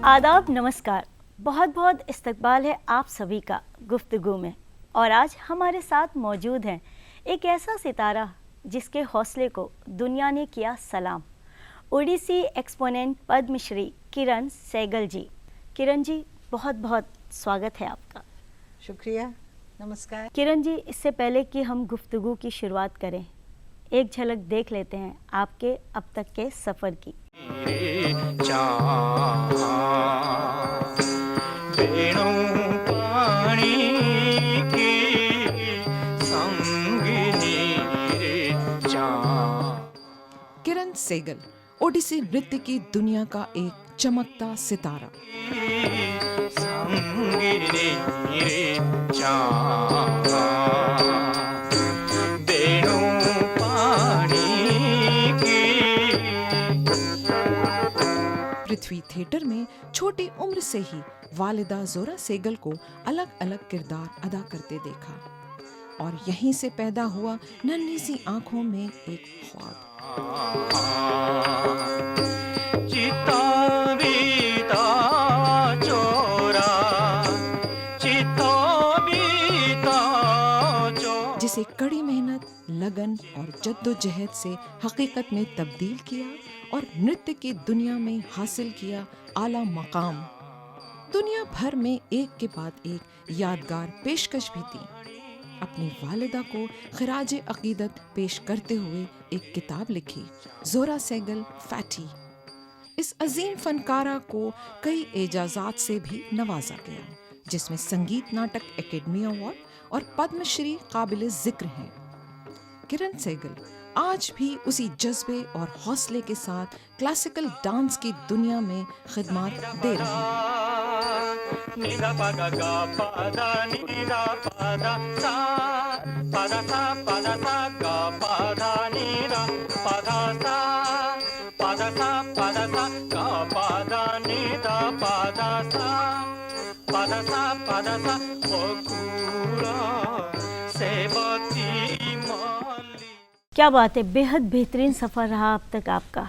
आदाब, नमस्कार। बहुत बहुत इस्तकबाल है आप सभी का गुफ्तगू में। और आज हमारे साथ मौजूद हैं एक ऐसा सितारा जिसके हौसले को दुनिया ने किया सलाम। ओडिसी एक्सपोनेंट पद्मश्री किरण सहगल जी। किरण जी, बहुत बहुत स्वागत है आपका। शुक्रिया, नमस्कार। किरण जी, इससे पहले कि हम गुफ्तगू की शुरुआत करें, एक झलक देख लेते हैं आपके अब तक के सफ़र की। किरण सहगल ओडिसी नृत्य की दुनिया का एक चमकता सितारा। पृथ्वी थिएटर में छोटी उम्र से ही वालिदा जोरा सहगल को अलग अलग किरदार अदा करते देखा और यहीं से पैदा हुआ नन्ही सी आंखों में एक ख्वाब। जिसे कड़ी मेहनत, लगन और जद्दोजहद से हकीकत में तब्दील किया और नृत्य की दुनिया में हासिल किया आला मकाम। दुनिया भर में एक के बाद एक यादगार पेशकश भी थी। अपनी वालिदा को खिराज अकीदत पेश करते हुए एक किताब लिखी, जोरा सहगल फैटी। इस अजीम फनकारा को कई एजाज़ात से भी नवाजा गया, जिसमें संगीत नाटक एकेडमी अवार्ड और पद्मश्री काबिल जिक्र हैं। किरण सहगल आज भी उसी जज्बे और हौसले के साथ क्लासिकल डांस की दुनिया में खिदमत दे रही हैं। क्या बात है, बेहद बेहतरीन सफ़र रहा अब तक आपका।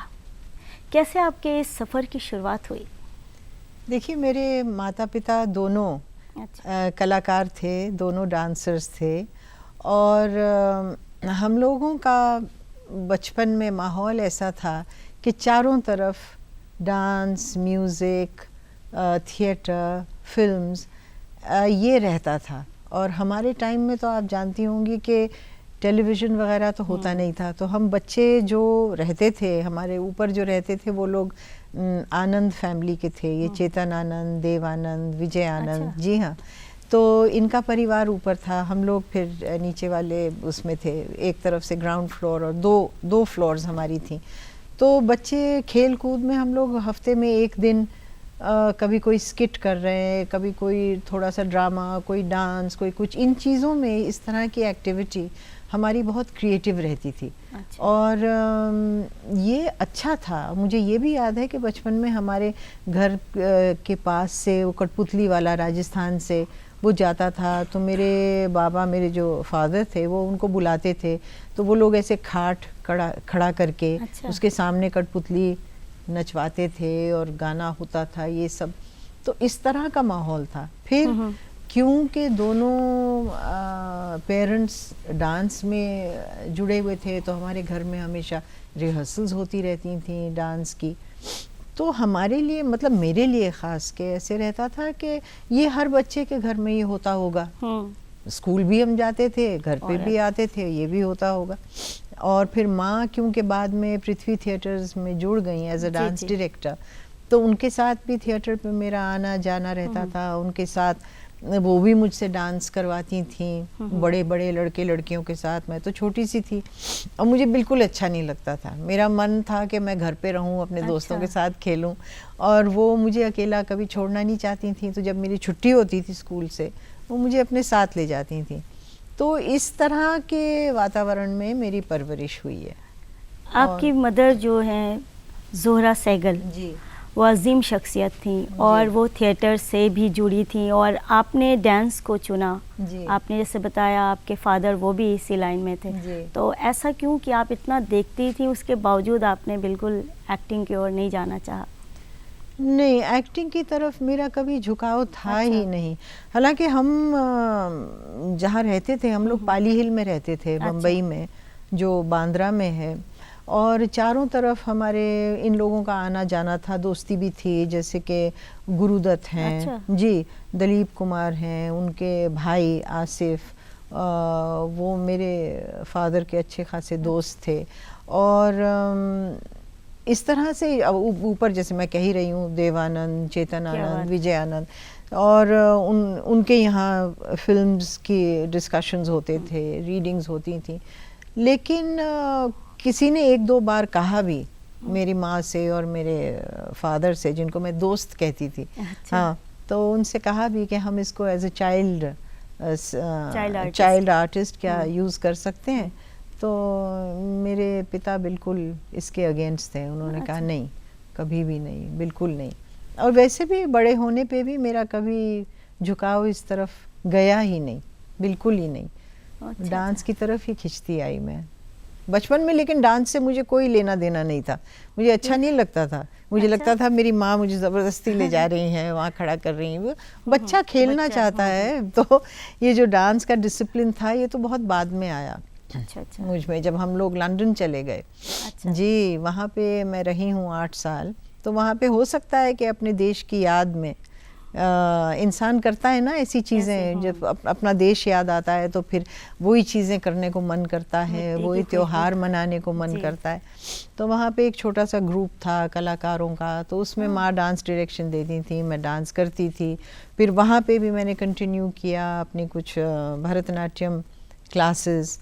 कैसे आपके इस सफ़र की शुरुआत हुई? देखिए, मेरे माता पिता दोनों कलाकार थे, दोनों डांसर्स थे और हम लोगों का बचपन में माहौल ऐसा था कि चारों तरफ डांस, म्यूज़िक, थिएटर, फिल्म्स ये रहता था। और हमारे टाइम में तो आप जानती होंगी कि टेलीविज़न वगैरह तो होता नहीं था, तो हम बच्चे जो रहते थे, हमारे ऊपर जो रहते थे वो लोग आनंद फैमिली के थे। ये चेतन आनंद, देव आनंद, विजय आनंद। अच्छा। जी हाँ, तो इनका परिवार ऊपर था, हम लोग फिर नीचे वाले उसमें थे। एक तरफ से ग्राउंड फ्लोर और दो फ्लोर्स हमारी थी। तो बच्चे खेल कूद में हम लोग हफ्ते में एक दिन कभी कोई स्किट कर रहे हैं, कभी कोई थोड़ा सा ड्रामा, कोई डांस, कोई कुछ, इन चीज़ों में इस तरह की एक्टिविटी हमारी बहुत क्रिएटिव रहती थी। अच्छा। और ये अच्छा था। मुझे ये भी याद है कि बचपन में हमारे घर के पास से वो कठपुतली वाला राजस्थान से वो जाता था, तो मेरे बाबा, मेरे जो फादर थे, वो उनको बुलाते थे, तो वो लोग ऐसे खाट खड़ा करके अच्छा। उसके सामने कठपुतली नचवाते थे और गाना होता था, ये सब। तो इस तरह का माहौल था। फिर क्योंकि दोनों पेरेंट्स डांस में जुड़े हुए थे, तो हमारे घर में हमेशा रिहर्सल्स होती रहती थी डांस की। तो हमारे लिए, मतलब मेरे लिए ख़ास के ऐसे रहता था कि ये हर बच्चे के घर में ये होता होगा। स्कूल भी हम जाते थे, घर पे भी आते थे, ये भी होता होगा। और फिर माँ क्योंकि बाद में पृथ्वी थिएटर्स में जुड़ गई एज अ डांस डायरेक्टर, तो उनके साथ भी थिएटर पे मेरा आना जाना रहता था। उनके साथ वो भी मुझसे डांस करवाती थी, बड़े बड़े लड़के लड़कियों के साथ। मैं तो छोटी सी थी और मुझे बिल्कुल अच्छा नहीं लगता था। मेरा मन था कि मैं घर पे रहूं, अपने दोस्तों के साथ खेलूं, और वो मुझे अकेला कभी छोड़ना नहीं चाहती थी। तो जब मेरी छुट्टी होती थी स्कूल से, वो मुझे अपने साथ ले जाती थी। तो इस तरह के वातावरण में मेरी परवरिश हुई है। आपकी मदर जो हैं जोहरा सहगल जी, वो अजीम शख्सियत थी और वो थिएटर से भी जुड़ी थी और आपने डांस को चुना। आपने जैसे बताया आपके फादर वो भी इसी लाइन में थे, तो ऐसा क्यों कि आप इतना देखती थी उसके बावजूद आपने बिल्कुल एक्टिंग की ओर नहीं जाना चाहा? नहीं, एक्टिंग की तरफ मेरा कभी झुकाव था ही नहीं। हालांकि हम जहाँ रहते थे, हम लोग पाली हिल में रहते थे, बम्बई में, जो बांद्रा में है, और चारों तरफ हमारे इन लोगों का आना जाना था, दोस्ती भी थी, जैसे कि गुरुदत्त हैं, जी, दिलीप कुमार हैं, उनके भाई आसिफ, वो मेरे फादर के अच्छे खासे दोस्त थे। और इस तरह से ऊपर जैसे मैं कह ही रही हूँ, देवानंद, चेतन आनंद, विजय आनंद, और उनके यहाँ फिल्म्स की डिस्कशंस होते थे, रीडिंग्स होती थी। लेकिन किसी ने एक दो बार कहा भी मेरी माँ से और मेरे फादर से, जिनको मैं दोस्त कहती थी, हाँ, तो उनसे कहा भी कि हम इसको एज ए चाइल्ड आर्टिस्ट क्या यूज़ कर सकते हैं। तो मेरे पिता बिल्कुल इसके अगेंस्ट थे, उन्होंने कहा नहीं, कभी भी नहीं, बिल्कुल नहीं। और वैसे भी बड़े होने पे भी मेरा कभी झुकाव इस तरफ गया ही नहीं, बिल्कुल ही नहीं। डांस की तरफ ही खिंचती आई मैं बचपन में, लेकिन डांस से मुझे कोई लेना देना नहीं था, मुझे अच्छा नहीं लगता था। मुझे लगता था मेरी माँ मुझे ज़बरदस्ती ले जा रही हैं, वहाँ खड़ा कर रही हैं। बच्चा खेलना चाहता है, तो ये जो डांस का डिसिप्लिन था, ये तो बहुत बाद में आया मुझ में, जब हम लोग लंदन चले गए। जी, वहाँ पे मैं रही हूँ 8 साल। तो वहाँ पे हो सकता है कि अपने देश की याद में इंसान करता है ना ऐसी चीज़ें, जब अपना देश याद आता है तो फिर वही चीज़ें करने को मन करता है, वही त्योहार मनाने को मन करता है। तो वहाँ पे एक छोटा सा ग्रुप था कलाकारों का, तो उसमें माँ डांस डायरेक्शन देती थी, मैं डांस करती थी। फिर वहाँ पे भी मैंने कंटिन्यू किया अपनी कुछ भरतनाट्यम क्लासेस,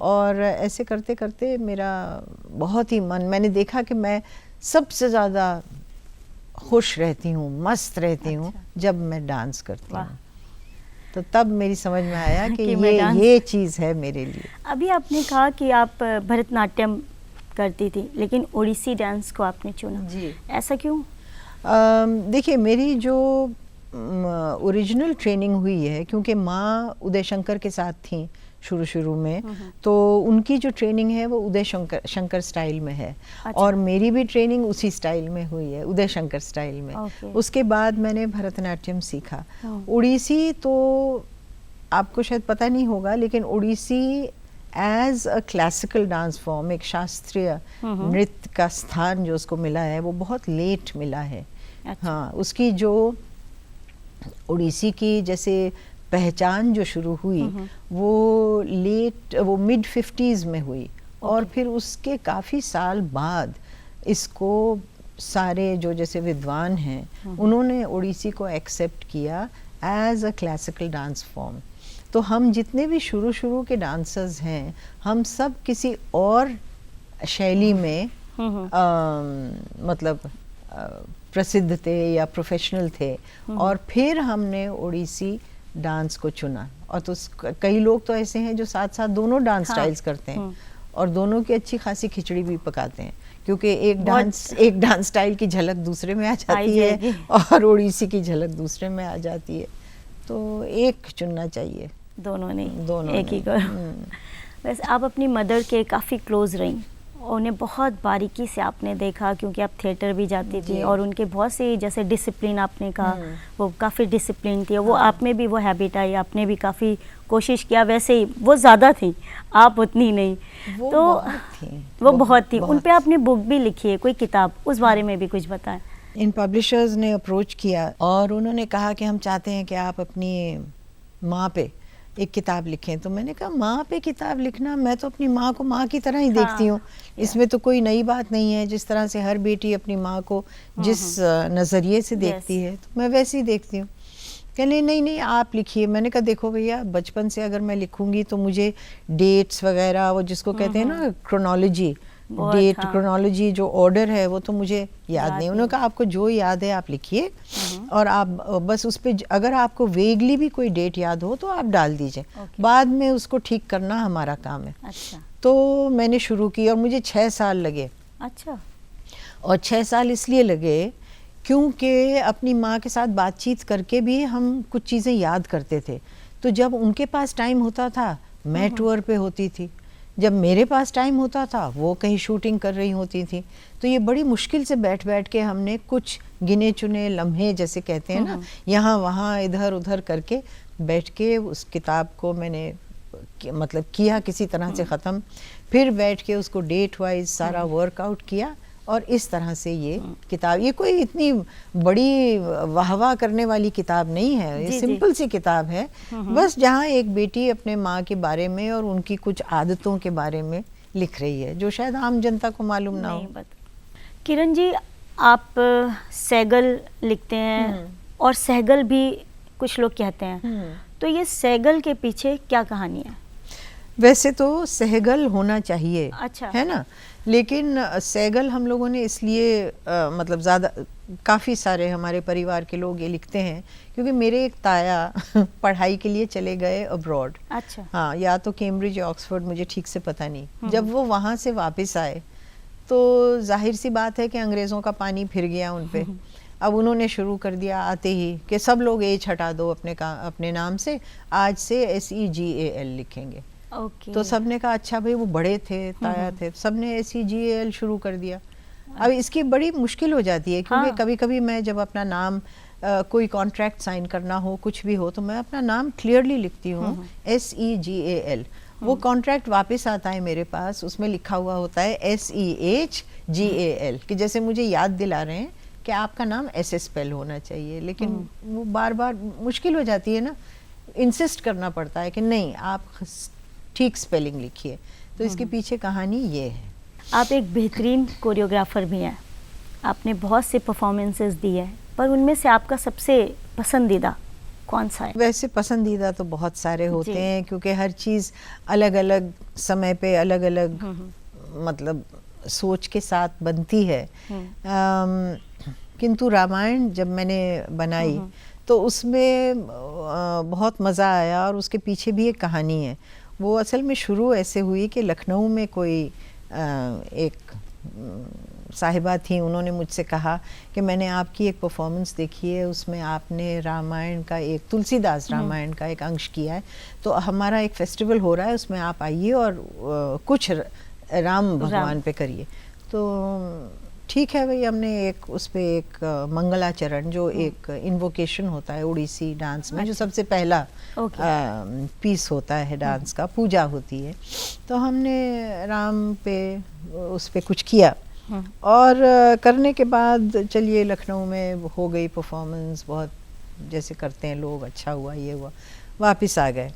और ऐसे करते करते मेरा बहुत ही मन, मैंने देखा कि मैं सबसे ज़्यादा खुश रहती हूँ, मस्त रहती हूँ जब मैं डांस करती हूँ। तो तब मेरी समझ में आया कि ये चीज़ है मेरे लिए। अभी आपने कहा कि आप भरतनाट्यम करती थी, लेकिन ओडिसी डांस को आपने चुना, जी, ऐसा क्यों? देखिए, मेरी जो ओरिजिनल ट्रेनिंग हुई है, क्योंकि माँ उदय शंकर के साथ थी शुरू में, तो उनकी जो ट्रेनिंग है वो उदय शंकर स्टाइल में है। और मेरी भी ट्रेनिंग उसी स्टाइल में हुई है, उदय शंकर स्टाइल में। उसके बाद मैंने भरतनाट्यम सीखा। ओडिसी तो आपको शायद पता नहीं होगा, लेकिन Odissi as a classical dance form, एक शास्त्रीय नृत्य का स्थान जो उसको मिला है, वो बहुत लेट मिला है। हाँ, उसकी जो ओडिसी की जैसे पहचान जो शुरू हुई, वो मिड 50s में हुई। और फिर उसके काफ़ी साल बाद इसको सारे जो जैसे विद्वान हैं, उन्होंने ओडिसी को एक्सेप्ट किया as a classical dance form. तो हम जितने भी शुरू के डांसर्स हैं, हम सब किसी और शैली में मतलब प्रसिद्ध थे या प्रोफेशनल थे, और फिर हमने ओडिसी डांस को चुना। और तो कई लोग तो ऐसे हैं जो साथ साथ दोनों डांस स्टाइल्स करते हैं, और दोनों की अच्छी खासी खिचड़ी भी पकाते हैं, क्योंकि एक डांस स्टाइल की झलक दूसरे में आ जाती है और ओडिसी की झलक दूसरे में आ जाती है। तो एक चुनना चाहिए, दोनों नहीं, एक ही करो। वैसे आप अपनी मदर के काफ़ी क्लोज रही, उन्हें बहुत बारीकी से आपने देखा, क्योंकि आप थिएटर भी जाती थी, और उनके बहुत से जैसे डिसिप्लिन आपने कहा, वो काफ़ी डिसिप्लिन थी, वो आप में भी वो हैबिट आई, आपने भी काफ़ी कोशिश किया। वैसे ही वो ज़्यादा थी, आप उतनी नहीं, तो वो बहुत थी। उन पे आपने बुक भी लिखी है, कोई किताब, उस बारे में भी कुछ बताएं। इन पब्लिशर्स ने अप्रोच किया और उन्होंने कहा कि हम चाहते हैं कि आप अपनी माँ पे एक किताब लिखें। तो मैंने कहा, माँ पे किताब लिखना, मैं तो अपनी माँ को माँ की तरह ही देखती हूँ, इसमें तो कोई नई बात नहीं है। जिस तरह से हर बेटी अपनी माँ को जिस नज़रिए से देखती है, तो मैं वैसे ही देखती हूँ। कहने नहीं आप लिखिए। मैंने कहा, देखो भैया, बचपन से अगर मैं लिखूंगी तो मुझे डेट्स वगैरह, वो जिसको कहते हैं ना क्रोनोलॉजी, डेट क्रोनोलॉजी जो ऑर्डर है, वो तो मुझे याद नहीं। उन्होंने कहा, आपको जो याद है आप लिखिए, और आप बस उस पर अगर आपको वेगली भी कोई डेट याद हो तो आप डाल दीजिए, बाद में उसको ठीक करना हमारा काम है। अच्छा। तो मैंने शुरू की और मुझे 6 साल लगे। अच्छा। और 6 साल इसलिए लगे क्योंकि अपनी माँ के साथ बातचीत करके भी हम कुछ चीज़ें याद करते थे। तो जब उनके पास टाइम होता था, मैं टूर पे होती थी, जब मेरे पास टाइम होता था वो कहीं शूटिंग कर रही होती थी, तो ये बड़ी मुश्किल से बैठ बैठ के हमने कुछ गिने चुने लम्हे जैसे कहते हैं ना, यहाँ वहाँ इधर उधर करके बैठ के उस किताब को मैंने मतलब किया किसी तरह से ख़त्म, फिर बैठ के उसको डेट वाइज सारा वर्कआउट किया, और इस तरह से ये किताब, ये कोई इतनी बड़ी वाहवाह करने वाली किताब नहीं है, ये सिंपल सी किताब है, बस जहाँ एक बेटी अपने माँ के बारे में और उनकी कुछ आदतों के बारे में लिख रही है जो शायद आम जनता को मालूम ना हो। किरण जी, आप सैगल लिखते हैं और सहगल भी कुछ लोग कहते हैं, तो ये सैगल के पीछे क्या कहानी है? वैसे तो सहगल होना चाहिए, अच्छा, है ना, लेकिन सैगल हम लोगों ने इसलिए मतलब ज़्यादा, काफ़ी सारे हमारे परिवार के लोग ये लिखते हैं क्योंकि मेरे एक ताया पढ़ाई के लिए चले गए अब्रॉड। अच्छा, हाँ, या तो कैम्ब्रिज या ऑक्सफोर्ड, मुझे ठीक से पता नहीं। जब वो वहाँ से वापस आए तो जाहिर सी बात है कि अंग्रेज़ों का पानी फिर गया उन पे। अब उन्होंने शुरू कर दिया आते ही कि सब लोग एज हटा दो अपने नाम से, आज से SEGAL लिखेंगे। तो सबने कहा अच्छा भाई, वो बड़े थे, ताया थे, सबने SEGAL शुरू कर दिया। अब इसकी बड़ी मुश्किल हो जाती है क्योंकि कभी कभी मैं जब अपना नाम कोई कॉन्ट्रैक्ट साइन करना हो, कुछ भी हो, तो मैं अपना नाम क्लियरली लिखती हूँ SEGAL। वो कॉन्ट्रैक्ट वापस आता है मेरे पास, उसमें लिखा हुआ होता है SEHGAL, कि जैसे मुझे याद दिला रहे हैं कि आपका नाम ऐसे स्पेल होना चाहिए, लेकिन वो बार बार मुश्किल हो जाती है ना, इंसिस्ट करना पड़ता है कि नहीं, आप ठीक स्पेलिंग लिखिए। तो इसके पीछे कहानी ये है। आप एक बेहतरीन कोरियोग्राफर भी हैं, आपने बहुत से परफॉर्मेंसेस दी है, पर उनमें से आपका सबसे पसंदीदा कौन सा है? वैसे पसंदीदा तो बहुत सारे होते हैं क्योंकि हर चीज़ अलग अलग समय पे अलग अलग मतलब सोच के साथ बनती है। किंतु रामायण जब मैंने बनाई तो उसमें बहुत मज़ा आया, और उसके पीछे भी एक कहानी है। वो असल में शुरू ऐसे हुई कि लखनऊ में कोई एक साहिबा थी, उन्होंने मुझसे कहा कि मैंने आपकी एक परफॉर्मेंस देखी है, उसमें आपने रामायण का एक तुलसीदास रामायण का एक अंश किया है, तो हमारा एक फेस्टिवल हो रहा है, उसमें आप आइए और कुछ राम भगवान पे करिए। तो ठीक है भाई, हमने एक उस पे एक मंगलाचरण जो एक इन्वोकेशन होता है उड़ीसी डांस में, जो सबसे पहला पीस होता है डांस का, पूजा होती है, तो हमने राम पे उस पे कुछ किया। और करने के बाद चलिए लखनऊ में हो गई परफॉर्मेंस, बहुत जैसे करते हैं लोग, अच्छा हुआ, ये हुआ, वापस आ गए।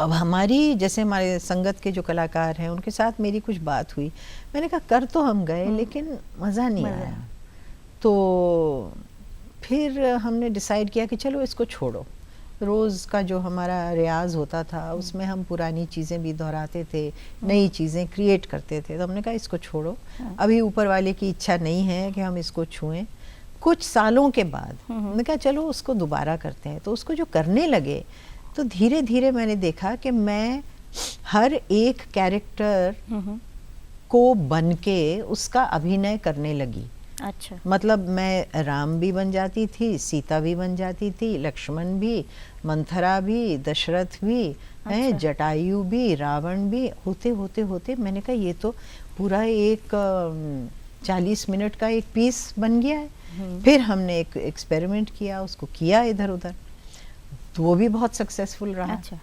अब हमारी जैसे हमारे संगत के जो कलाकार हैं उनके साथ मेरी कुछ बात हुई, मैंने कहा कर तो हम गए लेकिन मज़ा नहीं आया। तो फिर हमने डिसाइड किया कि चलो इसको छोड़ो। रोज़ का जो हमारा रियाज होता था उसमें हम पुरानी चीज़ें भी दोहराते थे, नई चीज़ें क्रिएट करते थे, तो हमने कहा इसको छोड़ो, अभी ऊपर वाले की इच्छा नहीं है कि हम इसको छुएं। कुछ सालों के बाद मैंने कहा चलो उसको दोबारा करते हैं। तो उसको जो करने लगे तो धीरे धीरे मैंने देखा कि मैं हर एक कैरेक्टर को बन के उसका अभिनय करने लगी। अच्छा, मतलब मैं राम भी बन जाती थी, सीता भी बन जाती थी, लक्ष्मण भी, मंथरा भी, दशरथ भी, हैं, जटायु भी, रावण भी, होते होते होते मैंने कहा ये तो पूरा एक 40 मिनट का एक पीस बन गया है। फिर हमने एक एक्सपेरिमेंट किया, उसको किया इधर उधर, तो वो भी बहुत सक्सेसफुल रहा। अच्छा।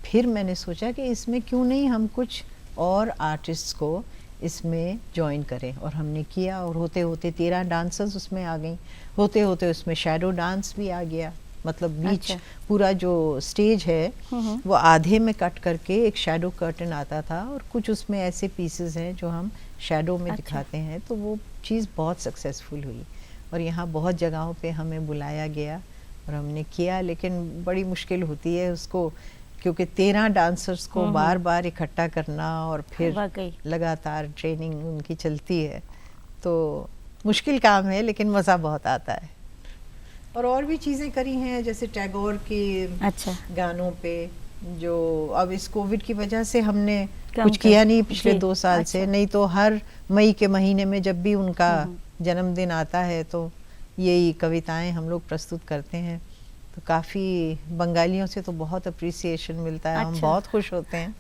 फिर मैंने सोचा कि इसमें क्यों नहीं हम कुछ और आर्टिस्ट्स को इसमें ज्वाइन करें, और हमने किया, और होते होते 13 डांसर्स उसमें आ गई, होते होते उसमें शैडो डांस भी आ गया। मतलब बीच पूरा जो स्टेज है वो आधे में कट करके एक शैडो कर्टन आता था, और कुछ उसमें ऐसे पीसेस हैं जो हम शैडो में दिखाते हैं। तो वो चीज़ बहुत सक्सेसफुल हुई, और यहाँ बहुत जगहों पे हमें बुलाया गया और हमने किया, लेकिन बड़ी मुश्किल होती है उसको, क्योंकि 13 डांसर्स को बार बार इकट्ठा करना और फिर लगातार ट्रेनिंग उनकी चलती है, तो मुश्किल काम है, लेकिन मज़ा बहुत आता है। और भी चीज़ें करी हैं, जैसे टैगोर के गानों पे, जो अब इस कोविड की वजह से हमने कुछ किया नहीं पिछले 2 साल से, नहीं तो हर मई के महीने में जब भी उनका जन्मदिन आता है तो यही कविताएं हम लोग प्रस्तुत करते हैं। तो काफ़ी बंगालियों से तो बहुत अप्रिसिएशन मिलता है, हम बहुत खुश होते हैं।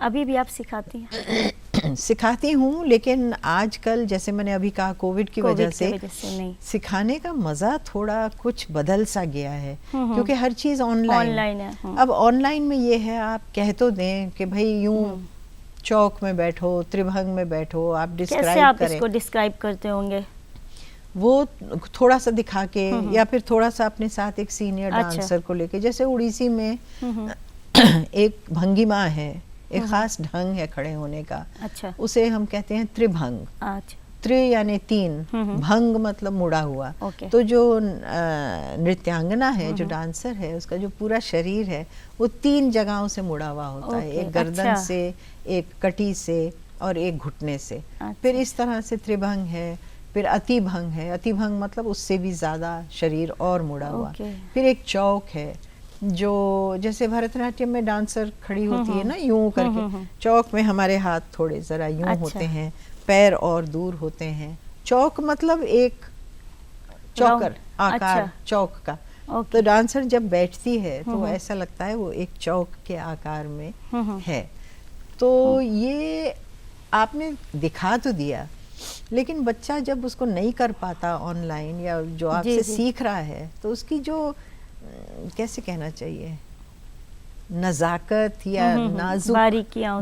अभी भी आप सिखाती हैं? सिखाती हूँ, लेकिन आजकल जैसे मैंने अभी कहा कोविड की वजह से नहीं। सिखाने का मज़ा थोड़ा कुछ बदल सा गया है, क्योंकि हर चीज़ ऑनलाइन है। अब ऑनलाइन में ये है, आप कह तो दें कि भाई यूं चौक में बैठो, त्रिभंग में बैठो, आप डिस्क्राइब करें। कैसे आप इसको डिस्क्राइब करते होंगे? वो थोड़ा सा दिखा के या फिर थोड़ा सा अपने साथ एक सीनियर डांसर को लेके, जैसे उड़ीसी में एक भंगिमा है, एक खास ढंग है खड़े होने का। अच्छा। उसे हम कहते हैं त्रिभंग। अच्छा। त्रि यानी तीन, भंग मतलब मुड़ा हुआ। तो जो नृत्यांगना है, जो डांसर है, उसका जो पूरा शरीर है वो 3 जगहों से मुड़ा हुआ होता है, एक गर्दन से, एक कटी से और एक घुटने से। फिर इस तरह से त्रिभंग है, फिर अतिभंग है, अतिभंग मतलब उससे भी ज़्यादा शरीर और मुड़ा हुआ। फिर एक चौक है, जो जैसे भरतनाट्यम में डांसर खड़ी होती है ना यूं करके, चौक में हमारे हाथ थोड़े ज़रा यूं होते हैं, पैर और दूर होते हैं। चौक मतलब एक चौकर आकार चौक का। तो डांसर जब बैठती है तो ऐसा लगता है वो एक चौक के आकार में है। तो ये आपने दिखा तो दिया, लेकिन बच्चा जब उसको नहीं कर पाता ऑनलाइन या जो आपसे सीख रहा है, तो उसकी जो कैसे कहना चाहिए, नज़ाकत या नाजुक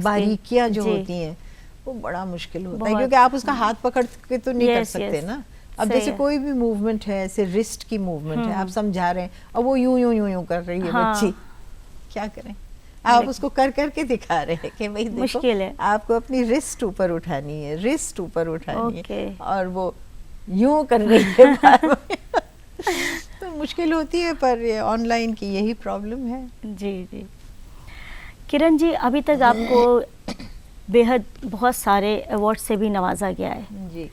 बारीकियां जो होती हैं, वो बड़ा मुश्किल होता है, क्योंकि आप उसका हाथ पकड़ के तो नहीं कर सकते ना। अब जैसे कोई भी मूवमेंट है, ऐसे रिस्ट की मूवमेंट है, आप समझा रहे हैं और वो यूं यूं यूं यूं कर रही है बच्ची, क्या करें? आप उसको कर करके दिखा रहे हैं कि भाई देखो, मुश्किल है, आपको अपनी रिस्ट ऊपर उठानी है, रिस्ट ऊपर उठानी है, और वो यूं कर रही है तो मुश्किल होती है। पर ये ऑनलाइन की यही प्रॉब्लम है। जी जी। किरण जी, अभी तक आपको बेहद बहुत सारे अवार्ड से भी नवाजा गया है जी,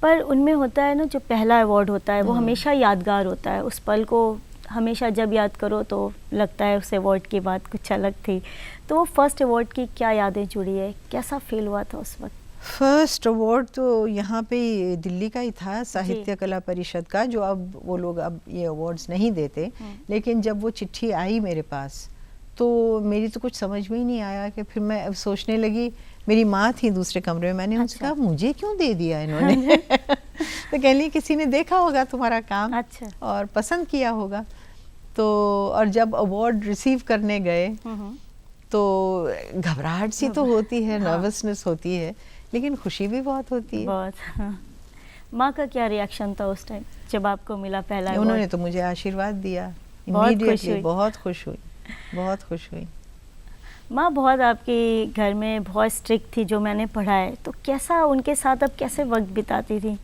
पर उनमें होता है ना, जो पहला अवार्ड होता है वो हमेशा यादगार होता है। उस पल को हमेशा जब याद करो तो लगता है उस अवार्ड की बात कुछ अलग थी। तो वो फर्स्ट अवार्ड की क्या यादें जुड़ी है, कैसा फील हुआ था उस वक्त? फर्स्ट अवार्ड तो यहाँ पे दिल्ली का ही था, साहित्य कला परिषद का, जो अब वो लोग अब ये अवार्ड्स नहीं देते। लेकिन जब वो चिट्ठी आई मेरे पास तो मेरी तो कुछ समझ में ही नहीं आया कि फिर मैं सोचने लगी, मेरी माँ थी दूसरे कमरे में, मैंने उनसे कहा मुझे क्यों दे दिया इन्होंने तो कह ली किसी ने देखा होगा तुम्हारा काम और पसंद किया होगा। तो और जब अवार्ड रिसीव करने गए तो घबराहट सी तो होती है, नर्वसनेस होती है, लेकिन खुशी भी बहुत होती है। बहुत। माँ का क्या रिएक्शन था उस टाइम जब आपको मिला पहला अवार्ड? उन्होंने तो मुझे आशीर्वाद दिया इमीडिएटली, बहुत खुश हुई, बहुत खुश हुई। माँ बहुत आपके घर में बहुत स्ट्रिक्ट थी जो मैंने पढ़ा है, तो कैसा उनके साथ अब कैसे वक्त बिताती थी?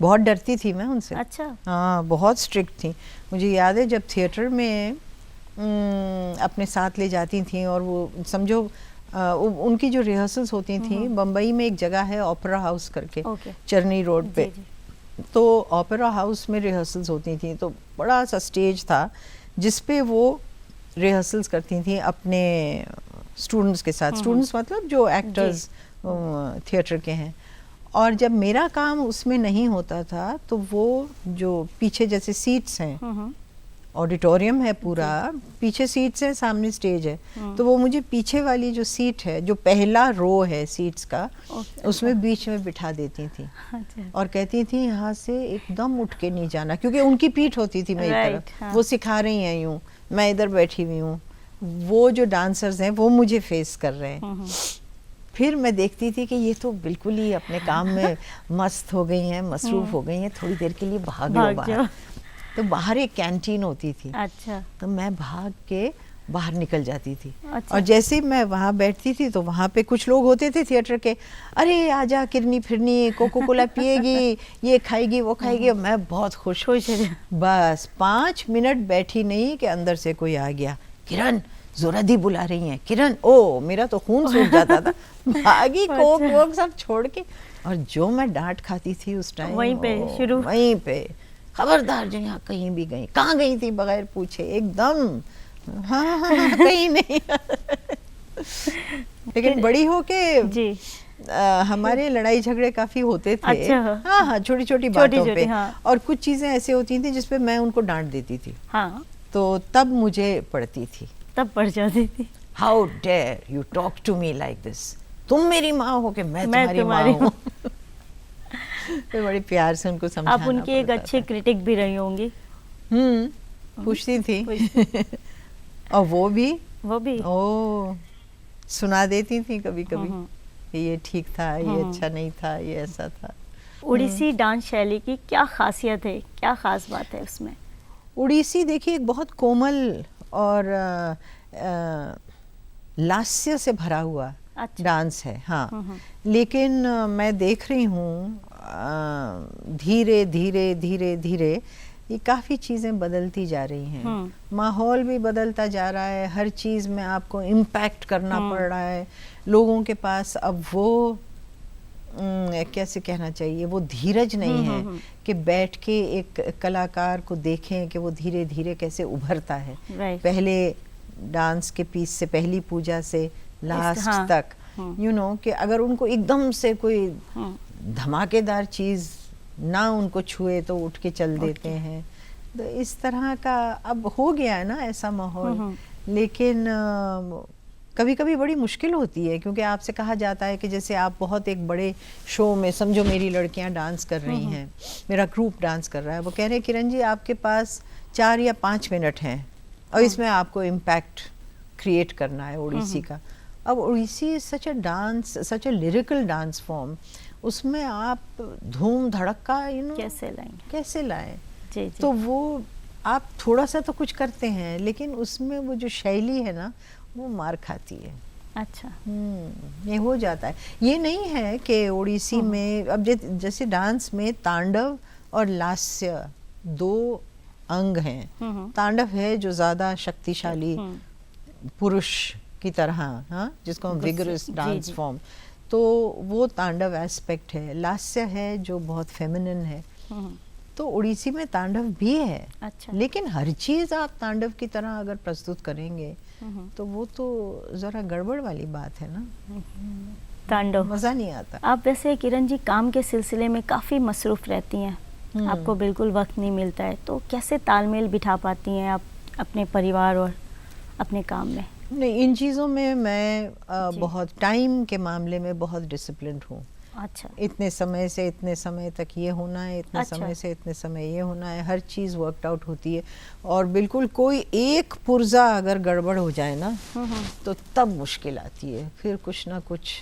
बहुत डरती थी मैं उनसे। अच्छा। हाँ, बहुत स्ट्रिक्ट थी। मुझे याद है जब थिएटर में अपने साथ ले जाती थी, और वो समझो उनकी जो रिहर्सल्स होती थी, बम्बई में एक जगह है ओपेरा हाउस करके, चरनी रोड पे, तो ओपेरा हाउस में रिहर्सल्स होती थी। तो बड़ा सा स्टेज था जिस पे वो रिहर्सल्स करती थी अपने स्टूडेंट्स के साथ, स्टूडेंट्स मतलब जो एक्टर्स थिएटर के हैं। और जब मेरा काम उसमें नहीं होता था तो वो जो पीछे जैसे सीट्स हैं, ऑडिटोरियम है पूरा, पीछे सीट्स है, सामने स्टेज है, तो वो मुझे पीछे वाली जो सीट है, जो पहला रो है सीट्स का, उसमें बीच में बिठा देती थी और कहती थी यहाँ से एकदम उठ के नहीं जाना, क्योंकि उनकी पीठ होती थी मेरी तरफ, वो सिखा रही हैं यूं, मैं इधर बैठी हुई हूँ, वो जो डांसर्स हैं वो मुझे फेस कर रहे हैं। फिर मैं देखती थी कि ये तो बिल्कुल ही अपने काम में मस्त हो गई हैं, मसरूफ हो गई हैं, थोड़ी देर के लिए भाग लो बाहर। तो बाहर एक कैंटीन होती थी। अच्छा। तो मैं भाग के बाहर निकल जाती थी। अच्छा। और जैसे ही मैं वहाँ बैठती थी तो वहाँ पे कुछ लोग होते थे थिएटर के, अरे आजा किरनी फिरनी, कोको कोला पिएगी, ये खाएगी, वो खाएगी। मैं बहुत खुश। बस 5 मिनट बैठी नहीं कि अंदर से कोई आ गया, किरण जोरादी बुला रही हैं, किरण। ओ मेरा तो खून सूख जाता था, भागी कोक वोक सब छोड़ के। और जो मैं डांट खाती थी उस टाइम, वहीं पे शुरू, वहीं पे, खबरदार जो यहाँ कहीं भी गई, कहाँ गई थी बगैर पूछे, एकदम हाँ कहीं नहीं लेकिन बड़ी होके जी हमारे लड़ाई झगड़े काफी होते थे। अच्छा। हाँ, छोटी छोटी बातों पे। हाँ। और कुछ चीजें ऐसे होती थी जिसपे मैं उनको डांट देती थी। हाँ। तो तब मुझे पड़ती थी, तब पड़ जाती थी। How dare you talk to me like this, तुम मेरी माँ हो कि मैं तुम्हारी माँ तुम्हारी हूँ। तो बड़े प्यार से उनको समझाना आप उनकी एक पड़ता अच्छी था। क्रिटिक भी रही होंगी। पूछती थी और वो भी ओ सुना देती थी कभी कभी कि ये ठीक था, ये अच्छा नहीं था, ये ऐसा था। उड़ीसी डांस शैली की क्या खासियत है, क्या खास बात है उसमें? उड़ीसी देखिए एक बहुत कोमल और लास्य से भरा हुआ अच्छा। डांस है। हाँ, लेकिन मैं देख रही हूँ धीरे धीरे धीरे धीरे ये काफ़ी चीज़ें बदलती जा रही हैं। माहौल भी बदलता जा रहा है, हर चीज़ में आपको इम्पैक्ट करना पड़ रहा है। लोगों के पास अब वो कैसे कहना चाहिए, वो धीरज नहीं है कि बैठ के एक कलाकार को देखें कि वो धीरे धीरे कैसे उभरता है। पहले डांस के पीस से, पहली पूजा से लास्ट तक, यू नो कि अगर उनको एकदम से कोई धमाकेदार चीज़ ना उनको छुए तो उठ के चल देते हैं। तो इस तरह का अब हो गया है ना ऐसा माहौल। लेकिन कभी कभी बड़ी मुश्किल होती है, क्योंकि आपसे कहा जाता है कि जैसे आप बहुत एक बड़े शो में, समझो मेरी लड़कियां डांस कर रही हैं, मेरा ग्रुप डांस कर रहा है, वो कह रहे हैं किरण जी आपके पास 4 या 5 मिनट हैं और इसमें आपको इम्पैक्ट क्रिएट करना है उड़ीसी का। अब उड़ीसी सच अ डांस, सच अ लिरिकल डांस फॉर्म, उसमें आप धूम धड़का यू नो कैसे लाएं? जी। तो वो आप थोड़ा सा तो कुछ करते हैं, लेकिन उसमें वो जो शैली है ना वो मार खाती है। अच्छा। ये हो जाता है। ये नहीं है कि उड़ीसी में अब जैसे डांस में तांडव और लास्य 2 अंग हैं। तांडव है जो ज़्यादा शक्तिशाली पुरुष की तरह, हाँ, जिसको हम विगरस डांस फॉर्म, तो वो तांडव एस्पेक्ट है। लास्य है जो बहुत फेमिनिन है। तो उड़ीसी में तांडव भी है। अच्छा। लेकिन हर चीज़ आप तांडव की तरह अगर प्रस्तुत करेंगे तो वो तो ज़रा गड़बड़ वाली बात है ना, तांडव मज़ा नहीं आता। आप वैसे किरण जी काम के सिलसिले में काफ़ी मसरूफ़ रहती हैं, आपको बिल्कुल वक्त नहीं मिलता है, तो कैसे तालमेल बिठा पाती हैं आप अपने परिवार और अपने काम में? नहीं, इन चीज़ों में मैं बहुत टाइम के मामले में बहुत डिसिप्लिन्ड हूँ। अच्छा। इतने समय से इतने समय तक ये होना है, इतने समय से इतने समय ये होना है, हर चीज़ वर्कड आउट होती है। और बिल्कुल कोई एक पुर्जा अगर गड़बड़ हो जाए ना तो तब मुश्किल आती है। फिर कुछ ना कुछ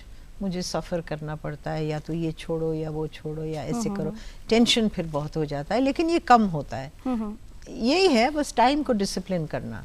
मुझे सफ़र करना पड़ता है, या तो ये छोड़ो या वो छोड़ो या ऐसे करो। टेंशन फिर बहुत हो जाता है, लेकिन ये कम होता है। यही है बस, टाइम को डिसिप्लिन करना,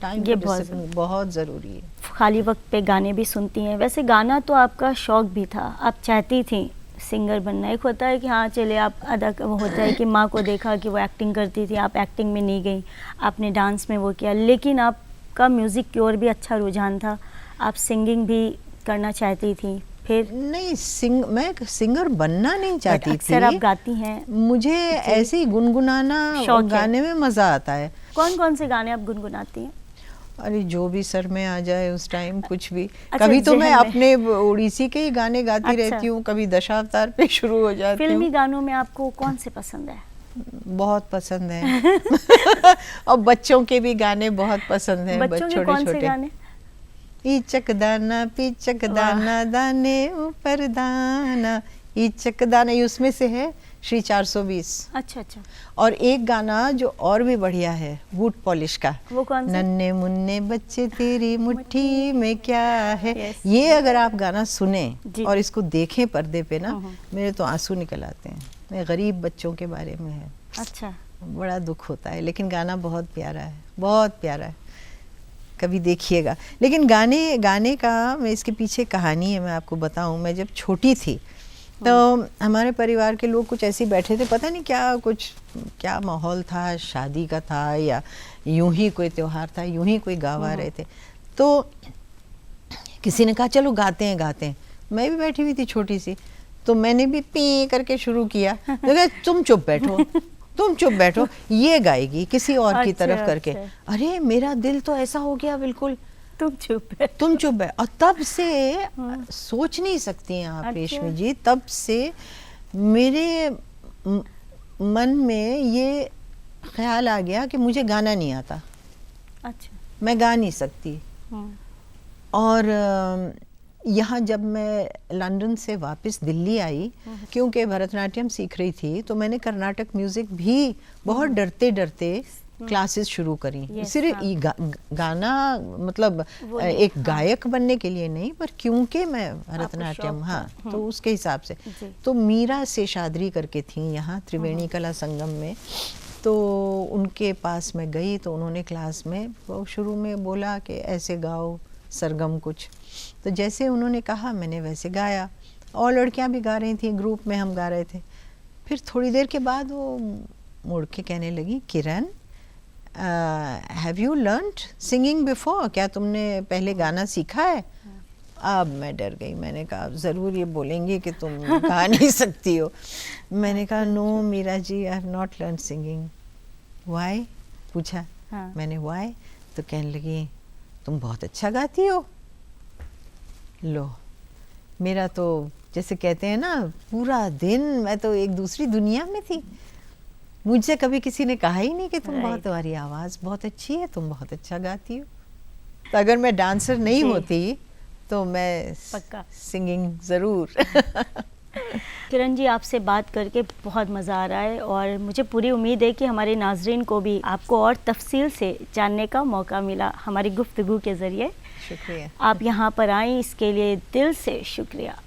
टाइम ये बहुत ज़रूरी है। खाली वक्त पे गाने भी सुनती हैं? वैसे गाना तो आपका शौक भी था, आप चाहती थी सिंगर बनना। एक होता है कि हाँ चले आप अदा, वो होता है कि माँ को देखा कि वो एक्टिंग करती थी, आप एक्टिंग में नहीं गई, आपने डांस में वो किया, लेकिन आपका म्यूज़िक की ओर भी अच्छा रुझान था, आप सिंगिंग भी करना चाहती थी। फिर नहीं, मैं सिंगर बनना नहीं चाहती थी। अक्सर आप गाती हैं। मुझे ऐसे ही गुनगुनाना गाने में मज़ा आता है। कौन कौन से गाने आप गुनगुनाती हैं? अरे जो भी सर में आ जाए उस टाइम, कुछ भी। कभी तो मैं अपने उड़ीसी के ही गाने गाती रहती हूँ, कभी दशावतार पे शुरू हो जाती हूँ। फिल्मी गानों में आपको कौन से पसंद है? बहुत पसंद है। और बच्चों के भी गाने बहुत पसंद हैं। बच्चों के कौन से गाने? ईचक दाना पीचक दाना दाने ऊपर दाना, ईचक दाना, ये उसमें से है श्री 420। अच्छा अच्छा। और एक गाना जो और भी बढ़िया है बूट पॉलिश का, वो कौन सा? नन्हे मुन्ने बच्चे तेरी मुट्ठी में क्या है। ये अगर आप गाना सुने और इसको देखें पर्दे पे ना, मेरे तो आंसू निकल आते हैं। मैं गरीब बच्चों के बारे में है। अच्छा। बड़ा दुख होता है, लेकिन गाना बहुत प्यारा है, बहुत प्यारा है, कभी देखिएगा। लेकिन गाने का मैं इसके पीछे कहानी है, मैं आपको बताऊं। मैं जब छोटी थी तो हमारे परिवार के लोग कुछ ऐसे बैठे थे, पता नहीं क्या माहौल था, शादी का था या यूं ही कोई त्योहार था, यूं ही कोई गा रहे थे। तो किसी ने कहा चलो गाते हैं। मैं भी बैठी हुई थी छोटी सी, तो मैंने भी पी करके शुरू किया। तो तुम चुप बैठो, ये गाएगी किसी और की तरफ करके। अरे मेरा दिल तो ऐसा हो गया बिल्कुल, तुम चुप है। और तब से सोच नहीं सकती हैं आप रेशमी जी, तब से मेरे मन में ये ख्याल आ गया कि मुझे गाना नहीं आता। अच्छा। मैं गा नहीं सकती। और यहाँ जब मैं लंदन से वापस दिल्ली आई, क्योंकि भरतनाट्यम सीख रही थी, तो मैंने कर्नाटक म्यूज़िक भी बहुत डरते डरते क्लासेस शुरू करी। सिर्फ गाना मतलब एक गायक बनने के लिए नहीं, पर क्योंकि मैं भरतनाट्यम, हाँ, तो उसके हिसाब से। तो मीरा शेषाद्री करके थी यहाँ त्रिवेणी कला संगम में, तो उनके पास मैं गई, तो उन्होंने क्लास में वो शुरू में बोला कि ऐसे गाओ सरगम कुछ, तो जैसे उन्होंने कहा मैंने वैसे गाया, और लड़कियां भी गा रही थी, ग्रुप में हम गा रहे थे। फिर थोड़ी देर के बाद वो मुड़ के कहने लगी, Kiran, have you learned singing before, क्या तुमने पहले गाना सीखा है? अब मैं डर गई, मैंने कहा ज़रूर ये बोलेंगे कि तुम गा नहीं सकती हो। मैंने कहा no Meera ji, I have not learn singing. Why पूछा, मैंने वाई, तो कहने लगी तुम बहुत अच्छा गाती हो। लो, मेरा तो जैसे कहते हैं ना, पूरा दिन मैं तो एक दूसरी दुनिया में थी। मुझसे कभी किसी ने कहा ही नहीं कि तुम बहुत, तुम्हारी आवाज़ बहुत अच्छी है, तुम बहुत अच्छा गाती हो। तो अगर मैं डांसर नहीं होती तो मैं पक्का सिंगिंग ज़रूर। किरण जी, आपसे बात करके बहुत मज़ा आ रहा है, और मुझे पूरी उम्मीद है कि हमारे नाजरीन को भी आपको और तफसील से जानने का मौका मिला हमारी गुफ्तगू के ज़रिए। शुक्रिया, आप यहाँ पर आए, इसके लिए दिल से शुक्रिया।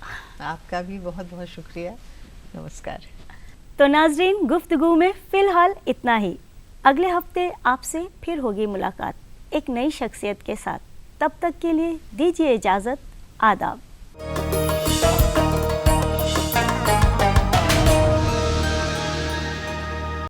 आपका भी बहुत बहुत शुक्रिया। नमस्कार। तो नाजरीन, गुफ्तगू में फ़िलहाल इतना ही। अगले हफ्ते आपसे फिर होगी मुलाकात एक नई शख्सियत के साथ। तब तक के लिए दीजिए इजाज़त। आदाब।